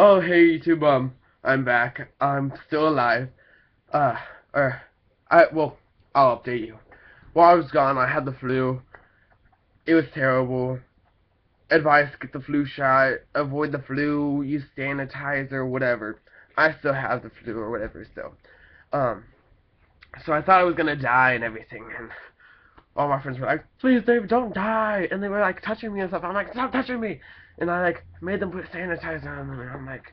Oh, hey YouTube, I'm back. I'm still alive. Uh, er, I'll update you. While I was gone, I had the flu. It was terrible. Advice, get the flu shot, avoid the flu, use sanitizer, whatever. I still have the flu or whatever, so. Um, so I thought I was gonna die and everything, and all my friends were like, please, David, don't die, and they were like touching me and stuff. I'm like, stop touching me, and I like made them put sanitizer on them, and I'm like,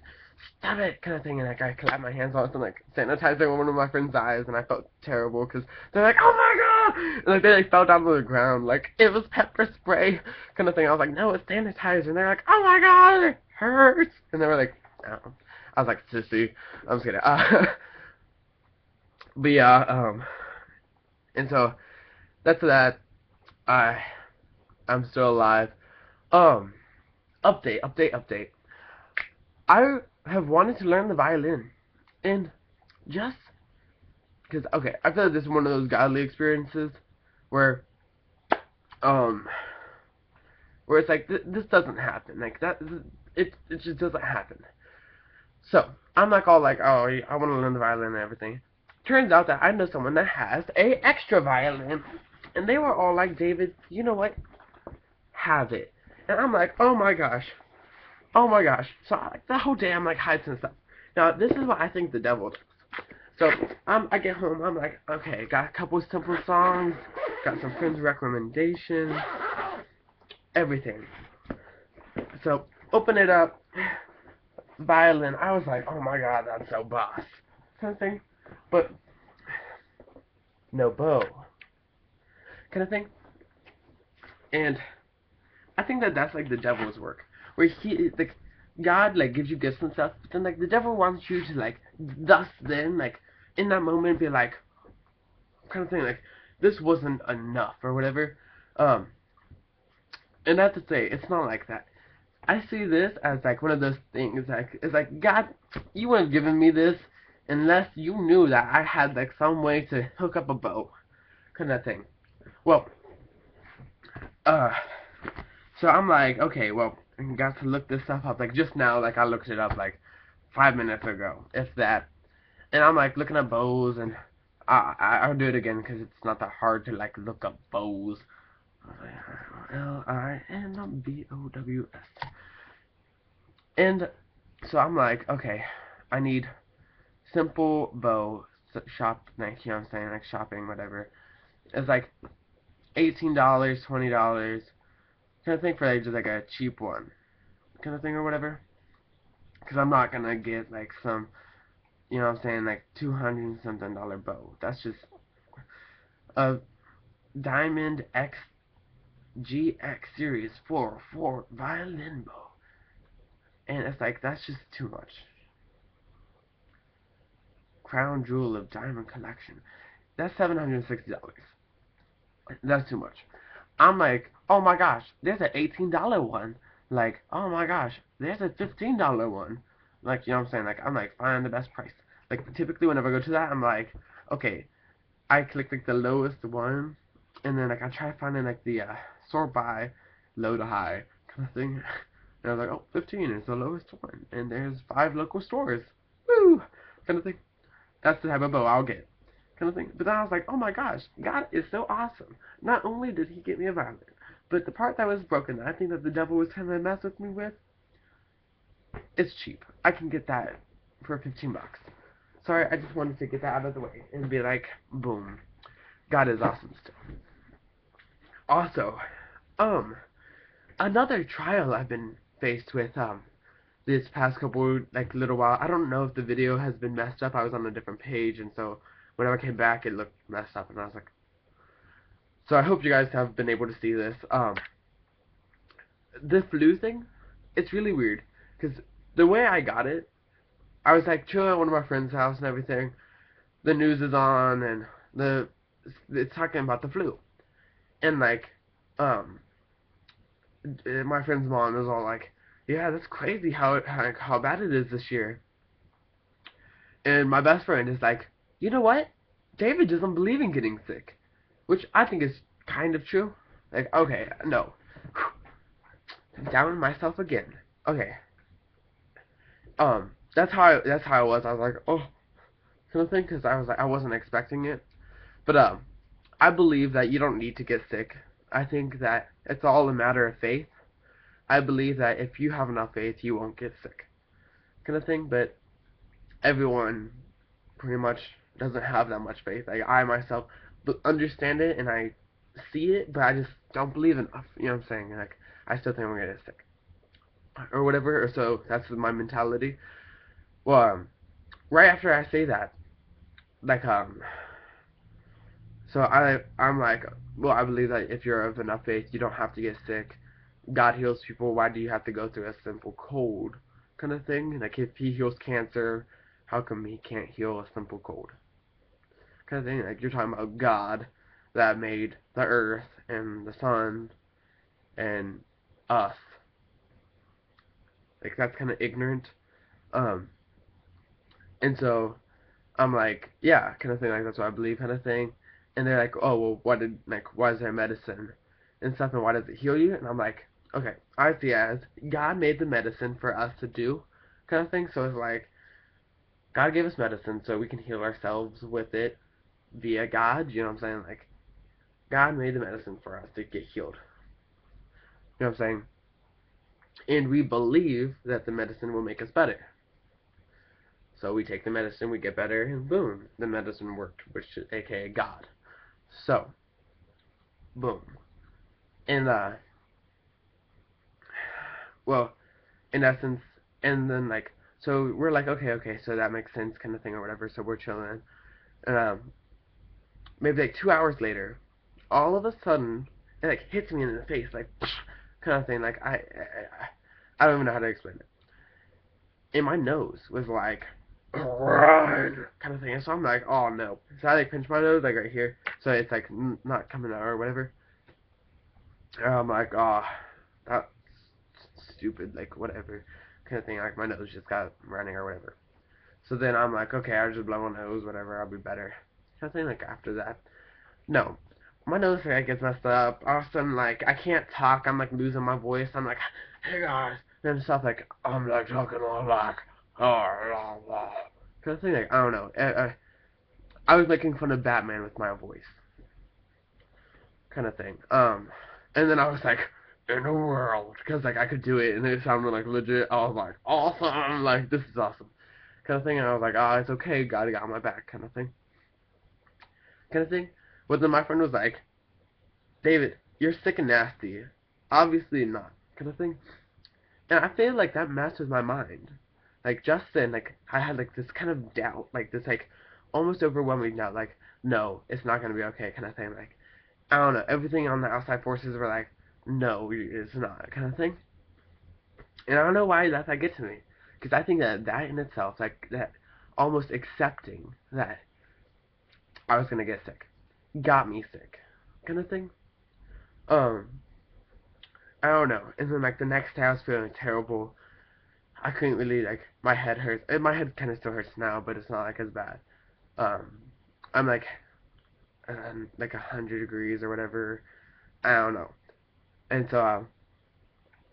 stop it, kind of thing, and like I clapped my hands on some like sanitizer on one of my friend's eyes, and I felt terrible because they're like, oh my god, and like they like fell down to the ground, like it was pepper spray, kind of thing. I was like, no, it's sanitizer, and they're like, oh my god, it hurts, and they were like, oh. I was like, sissy, I'm just kidding. But yeah, and so that's that. I I'm still alive. Um, update. I have wanted to learn the violin, and just because, okay, I feel like this is one of those godly experiences where, um, where it's like this doesn't happen, like that, it just doesn't happen. So I'm like all like, oh, I want to learn the violin and everything. Turns out that I know someone that has a extra violin, and they were all like, David, you know what? Have it. And I'm like, oh my gosh. Oh my gosh. So like the whole day I'm like hiding and stuff. Now this is what I think the devil does. So I get home, I'm like, okay, got a couple simple songs, got some friends' recommendations, everything. So open it up, violin. I was like, oh my god, that's so boss, kind of thing. But no bow, kind of thing. And I think that that's like the devil's work, where he like God like gives you gifts and stuff, but then like the devil wants you to like thus then like in that moment be like kind of thing like this wasn't enough or whatever. Um, and not to say it's not like that. I see this as like one of those things like it's like God, you wouldn't have given me this unless you knew that I had like some way to hook up a bow, kind of thing. Well, uh, so I'm like, okay, well, I got to look this stuff up. Like just now, like I looked it up like 5 minutes ago, if that. And I'm like looking at bows, and I'll do it again because it's not that hard to like look up bows. Linbows. And so I'm like, okay, I need simple bow shop, like you know what I'm saying, like shopping, whatever. It's like $18, $20, kind of thing for like just like a cheap one, kind of thing or whatever. Because I'm not gonna get like some, you know what I'm saying, like $200 something bow. That's just a Diamond X GX Series 404 violin bow, and it's like that's just too much. Crown jewel of diamond collection. That's $760. That's too much. I'm like, oh my gosh, there's an $18 one. Like, oh my gosh, there's a $15 one. Like, you know what I'm saying? Like, I'm like, find the best price. Like, typically whenever I go to that, I'm like, okay, I click like the lowest one, and then like I try finding like the sort by low to high kind of thing. And I was like, oh, 15 is the lowest one, and there's 5 local stores. Woo! Kind of thing. That's the type of bow I'll get. Kind of thing. But then I was like, oh my gosh, God is so awesome. Not only did he get me a violin, but the part that was broken, I think that the devil was trying to mess with me with, it's cheap. I can get that for 15 bucks. Sorry, I just wanted to get that out of the way and be like, boom. God is awesome still. Also, um, another trial I've been faced with, this past couple, like, little while. I don't know if the video has been messed up. I was on a different page, and so whenever I came back, it looked messed up, and I was like, so I hope you guys have been able to see this. The flu thing, it's really weird, because the way I got it, I was, like, chilling at one of my friend's house and everything. The news is on, and it's talking about the flu. And, like, um, my friend's mom is all like, yeah, that's crazy how bad it is this year. And my best friend is like, you know what? David doesn't believe in getting sick, which I think is kind of true. Like, okay, no. Down myself again. Okay. That's how I was. I was like, oh, kind of thing, because I wasn't expecting it. But I believe that you don't need to get sick. I think that it's all a matter of faith. I believe that if you have enough faith, you won't get sick, kind of thing. But everyone pretty much doesn't have that much faith. Like I myself understand it and I see it, but I just don't believe enough. You know what I'm saying? Like I still think we're gonna get sick or whatever. Or so that's my mentality. Well, right after I say that, like so I'm like, well, I believe that if you're of enough faith, you don't have to get sick. God heals people. Why do you have to go through a simple cold, kind of thing? Like if He heals cancer, how come He can't heal a simple cold, kind of thing? Like you're talking about God that made the earth and the sun and us. Like that's kind of ignorant. Um, and so I'm like, yeah, kind of thing. Like that's what I believe, kind of thing. And they're like, oh well, why is there medicine and stuff, and why does it heal you? And I'm like, okay, I see it as God made the medicine for us to do, kind of thing. So it's like God gave us medicine so we can heal ourselves with it via God. You know what I'm saying? Like God made the medicine for us to get healed. You know what I'm saying? And we believe that the medicine will make us better. So we take the medicine, we get better, and boom, the medicine worked, which is aka God. So, boom. And well, in essence, and then like, so we're like, okay, so that makes sense, kind of thing or whatever. So we're chilling, and maybe like 2 hours later, all of a sudden, it like hits me in the face, like, kind of thing. Like I don't even know how to explain it. And my nose was like, run, kind of thing. And so I'm like, oh no. So I like pinch my nose like right here, so it's like not coming out or whatever. And I'm like, oh, that's stupid, like whatever, kind of thing. Like my nose just got running or whatever. So then I'm like, okay, I'll just blow my nose, whatever, I'll be better. Kind of thing. Like after that, no, my nose like gets messed up. All of a sudden, like I can't talk. I'm like losing my voice. I'm like, hey guys, and stuff like I'm like talking all like, oh, blah, blah. Kind of thing. Like I don't know. I was making fun of Batman with my voice, kind of thing. And then I was like, in the world, because like I could do it, and it sounded like legit. I was like, awesome, like this is awesome, kind of thing. And I was like, oh, it's okay, God got my back, kind of thing. But then my friend was like, David, you're sick and nasty. Obviously not, kind of thing. And I feel like that messed with my mind. Like just then, like I had like this kind of doubt, like this like almost overwhelming doubt, like no, it's not gonna be okay, kind of thing. Like I don't know, everything on the outside forces were like, no, it's not, kind of thing. And I don't know why that gets to me, because I think that that in itself, like that, almost accepting that I was gonna get sick, got me sick, kind of thing. Um, I don't know. And then like the next day, I was feeling terrible. I couldn't really like my head hurts. And my head kind of still hurts now, but it's not like as bad. Um, I'm like 100 degrees or whatever. I don't know. And so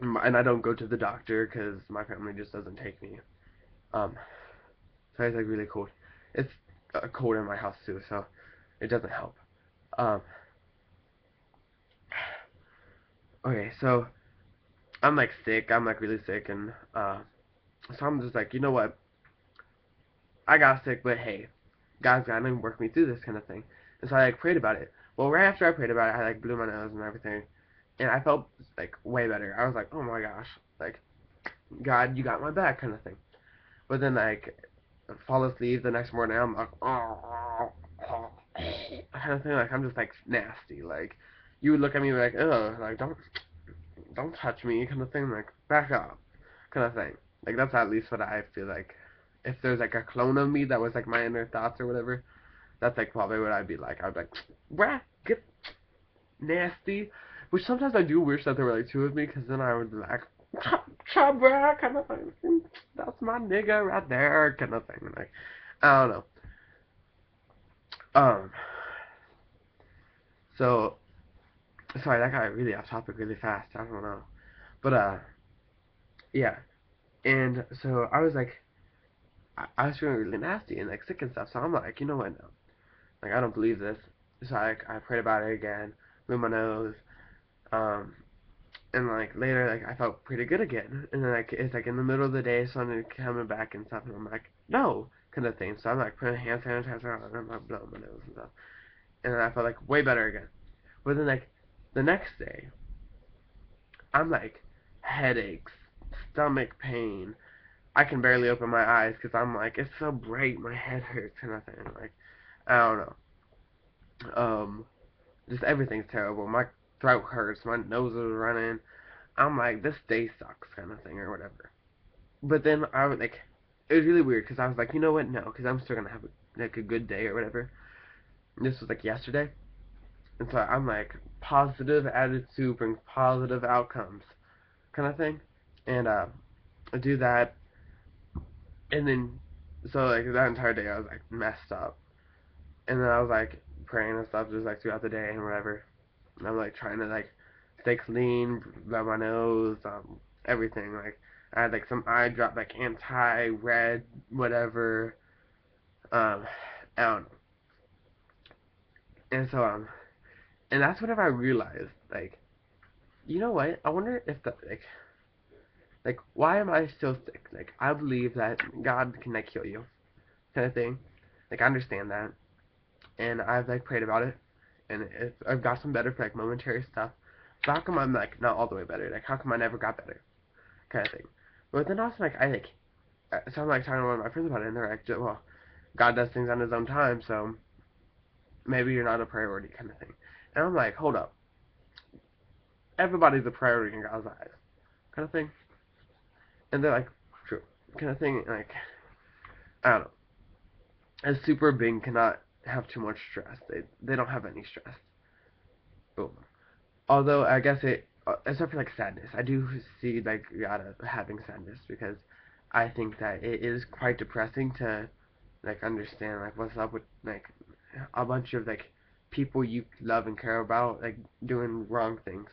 and I don't go to the doctor because my family just doesn't take me. Um, so it's like really cold. It's cold in my house too, so it doesn't help. Um, okay, so I'm like sick. I'm like really sick, and so I'm just like, you know what? I got sick, but hey, God's gonna work me through this kind of thing. And so I like prayed about it. Well, right after I prayed about it, I like blew my nose and everything, and I felt like way better. I was like, oh my gosh, like God, you got my back, kind of thing. But then like fall asleep the next morning, I'm like, oh, kind of thing. Like I'm just like nasty. Like you would look at me like, oh, like don't touch me, kind of thing. Like back up, kind of thing. Like that's at least what I feel like. If there's like a clone of me that was like my inner thoughts or whatever, that's like probably what I'd be like. I'd be like, bruh, get nasty. Which sometimes I do wish that there were like two of me, because then I would be like, cha bruh, kind of thing. That's my nigga right there, kind of thing. Like, I don't know. Um, so sorry, that got really off topic really fast. I don't know, but yeah. And so I was like, I was feeling really nasty and like sick and stuff. So I'm like, you know what? No, like I don't believe this. So I prayed about it again, blew my nose, um, and like later like I felt pretty good again. And then like it's like in the middle of the day, sun coming back and stuff, and I'm like, no, kind of thing. So I'm like putting hand sanitizer on, and I'm like blowing my nose and stuff, and then I felt like way better again. But then like the next day, I'm like headaches, stomach pain. I can barely open my eyes because I'm like it's so bright, my head hurts and nothing. Like I don't know. Just everything's terrible. My throat hurts, my nose is running. I'm like this day sucks kind of thing or whatever. But then I was like, it was really weird because I was like, you know what? No, because I'm still gonna have like a good day or whatever. And this was like yesterday, and so I'm like, positive attitude brings positive outcomes, kind of thing. And I do that, and then so like that entire day I was like messed up, and then I was like praying and stuff just like throughout the day and whatever. And I'm like trying to like stay clean, blow my nose, everything. Like I had like some eye drop, like anti-red, whatever. Um, I don't know. And so and that's whenever I realized, like, you know what? I wonder if the like, why am I still sick? Like, I believe that God can like heal you, kind of thing. Like, I understand that, and I've like prayed about it, and I've got some better for like momentary stuff. So how come I'm like not all the way better? Like, how come I never got better, kind of thing. But then also like I like, so I'm like talking to one of my friends about it, and they're like, well, God does things on His own time, so maybe you're not a priority, kind of thing. And I'm like, hold up, everybody's a priority in God's eyes, kind of thing. And they're like, true, kind of thing. Like, I don't know. A super being cannot have too much stress. They don't have any stress. Boom. Although I guess except for like sadness, I do see like God having sadness because I think that it is quite depressing to like understand like what's up with like a bunch of like people you love and care about like doing wrong things.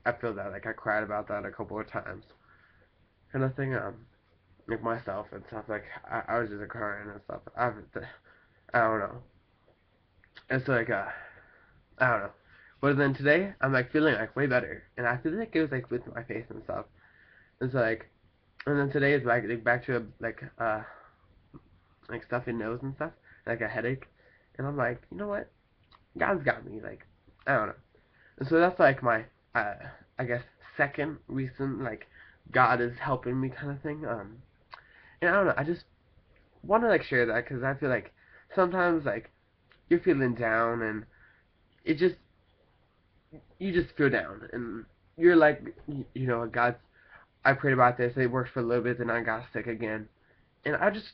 I feel that like I cried about that a couple of times, kind of thing. Like myself and stuff. Like I was just crying and stuff. I don't know. It's like I don't know. But then today I'm like feeling like way better, and I feel like it was like with my face and stuff. It's like, and then today is like back to like stuffy nose and stuff, like a headache, and I'm like, you know what? God's got me. Like I don't know. And so that's like my uh I guess second reason like God is helping me kind of thing. And I don't know. I just want to like share that because I feel like sometimes like you're feeling down and it just you just feel down and you're like you know God, I prayed about this, it worked for a little bit, then I got sick again, and I just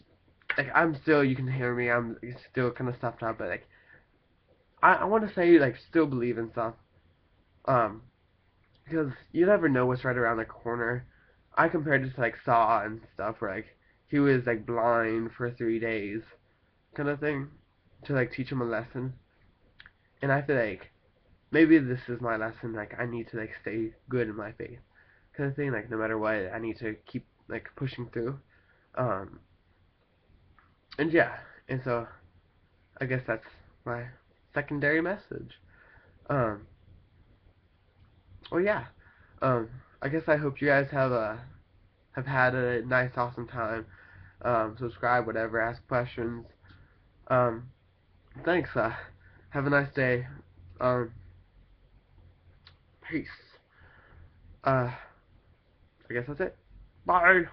like I'm still, you can hear me, I'm still kind of stuffed up, but like I want to say like still believe in stuff, um because you never know what's right around the corner. I compared it to like Saw and stuff where like he was like blind for 3 days kind of thing to like teach him a lesson, and I feel like maybe this is my lesson. Like I need to like stay good in my faith, kind of thing. Like no matter what, I need to keep like pushing through. Um, and yeah, and so I guess that's my secondary message. Um, well, yeah. Um, I guess I hope you guys have had a nice, awesome time. Subscribe, whatever, ask questions. Um, thanks. Have a nice day. Um, peace. I guess that's it. Bye.